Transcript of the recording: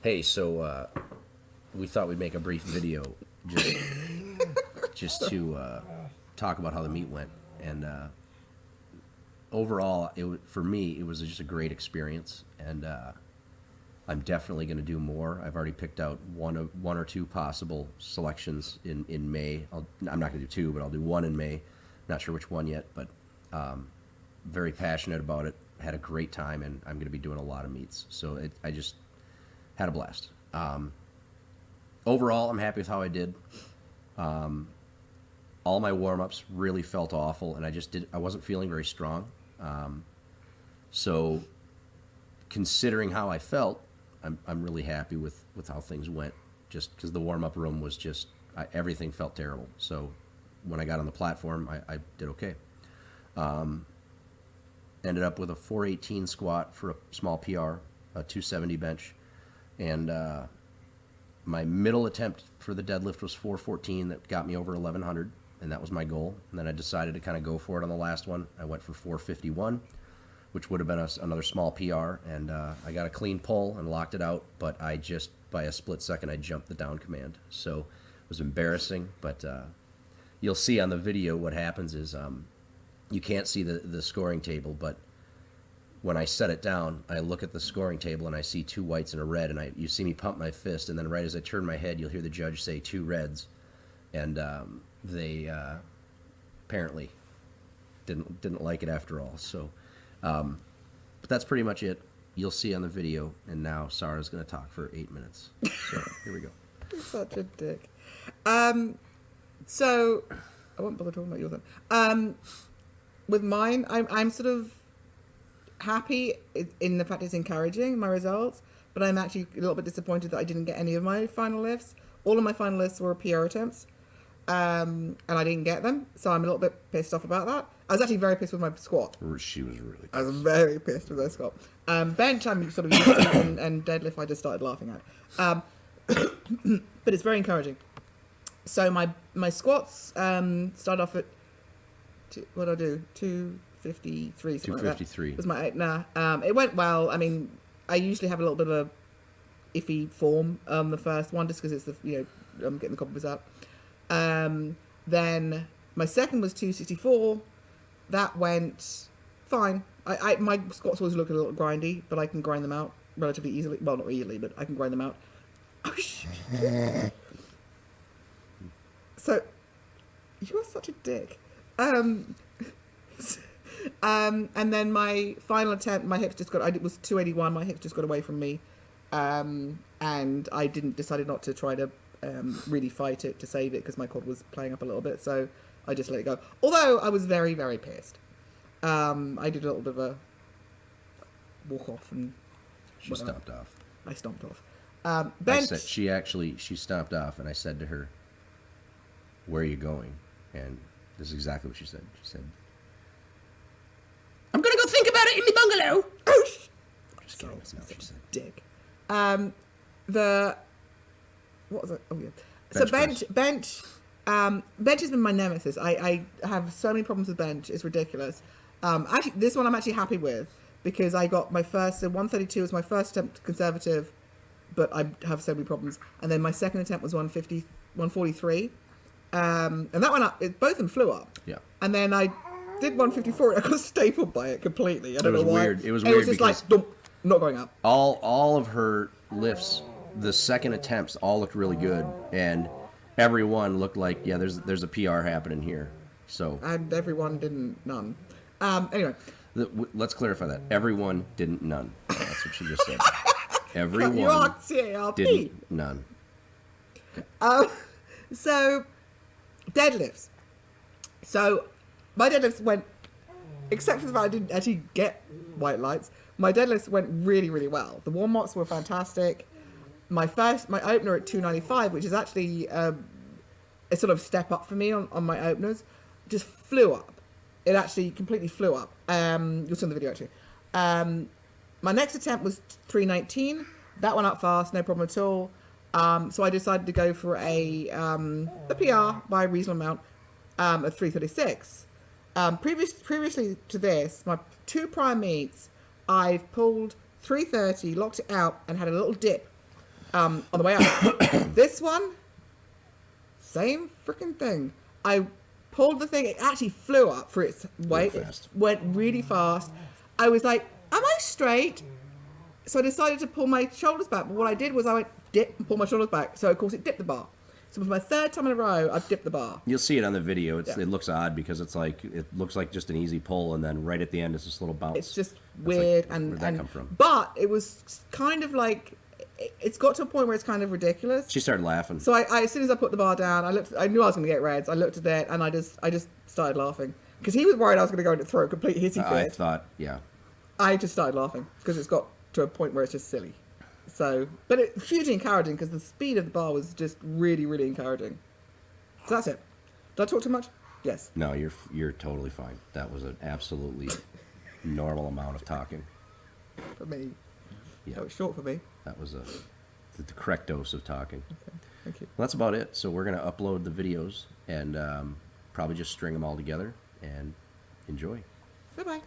Hey, so we thought we'd make a brief video just to talk about how the meet went, and overall, for me, it was just a great experience, and I'm definitely going to do more. I've already picked out one or two possible selections in May. I'm not going to do two, but I'll do one in May. Not sure which one yet, but very passionate about it. Had a great time, and I'm going to be doing a lot of meets. So I just had a blast. Overall, I'm happy with how I did. All my warm-ups really felt awful, and I wasn't feeling very strong. So considering how I felt, I'm really happy with how things went, just because the warm-up room was just, everything felt terrible. So when I got on the platform, I did okay. Ended up with a 418 squat for a small PR, a 270 bench, and my middle attempt for the deadlift was 414. That got me over 1100, and that was my goal. And then I decided to kind of go for it on the last one. I went for 451, which would have been another small PR, and I got a clean pull and locked it out, but I just, by a split second, I jumped the down command. So it was embarrassing, but you'll see on the video what happens is you can't see the scoring table, but when I set it down, I look at the scoring table and I see two whites and a red, and you see me pump my fist, and then right as I turn my head, you'll hear the judge say two reds, and they apparently didn't like it after all. So, but that's pretty much it. You'll see on the video, and now Sarah's going to talk for 8 minutes. So here we go. You're such a dick. So I won't bother talking about yours then. With mine, I'm sort of happy in the fact it's encouraging my results, but I'm actually a little bit disappointed that I didn't get any of my final lifts. All of my final lifts were PR attempts, and I didn't get them, so I'm a little bit pissed off about that. I was actually very pissed with my squat. She was really pissed. I was very pissed with my squat. Bench, I'm sort of used to, and deadlift, I just started laughing at. But it's very encouraging. So my squats started off at, what did I do? 253, something 253. Like that. Was my it went well. I mean, I usually have a little bit of a iffy form the first one, just because it's I'm getting the compliments out. Then my second was 264. That went fine. My squats always look a little grindy, but I can grind them out relatively easily. Well, not easily, but I can grind them out. Oh shit. So you are such a dick. And then my final attempt, my hips just got, it was 281, my hips just got away from me. And I decided not to try to really fight it to save it, because my quad was playing up a little bit, so I just let it go. Although I was very, very pissed. I did a little bit of a walk off and She stomped off. I stomped off. She stomped off, and I said to her, "Where are you going?" And this is exactly what she said. She said, "I'm gonna go think about it in the bungalow." Oh, Just kidding. That's not what she said. Dick. What was it? Oh yeah. So bench has been my nemesis. I have so many problems with bench. It's ridiculous. Actually, this one I'm actually happy with, because I got my first, so 132 was my first attempt conservative, but I have so many problems. And then my second attempt was 143. And that went up, both of them flew up. Yeah. And then I did 154 and I got stapled by it completely. I don't know why. Weird. It was weird just because like, dump, not going up. all of her lifts, the second attempts, all looked really good, and everyone looked like, yeah, there's a PR happening here. So. And everyone didn't, none. Anyway. Let's clarify that. Everyone didn't none. That's what she just said. Everyone didn't none. So, deadlifts. So, my deadlifts went, except for the fact I didn't actually get white lights, my deadlifts went really, really well. The warm-ups were fantastic. My opener at 295, which is actually a sort of step up for me on my openers, just flew up. It actually completely flew up. You'll see in the video, actually. My next attempt was 319. That went up fast, no problem at all. So I decided to go for a PR by a reasonable amount of 336. Previously to this, my two prior meets, I've pulled 330, locked it out, and had a little dip on the way up. This one, same freaking thing. I pulled the thing. It actually flew up for its weight. It fast. went really fast. I was like, am I straight? So I decided to pull my shoulders back. But what I did was I went dip and pull my shoulders back. So of course it dipped the bar. So for my third time in a row, I've dipped the bar. You'll see it on the video. Yeah. It looks odd because it looks like just an easy pull, and then right at the end it's this little bounce. It's just It's weird like, where'd that come from? But it was kind of like it's got to a point where it's kind of ridiculous. She started laughing. So I as soon as I put the bar down, I knew I was going to get reds. I looked at it and I just started laughing because he was worried I was going to go into throw a complete hissy I fit. thought, yeah. I just started laughing because it's got to a point where it's just silly. So, but it's hugely encouraging because the speed of the bar was just really, really encouraging. So that's it. Did I talk too much? Yes. No, you're totally fine. That was an absolutely normal amount of talking. For me. Yeah, That was short for me. that was the correct dose of talking. Okay. Thank you. Well, that's about it. So we're going to upload the videos and probably just string them all together and enjoy. Bye-bye.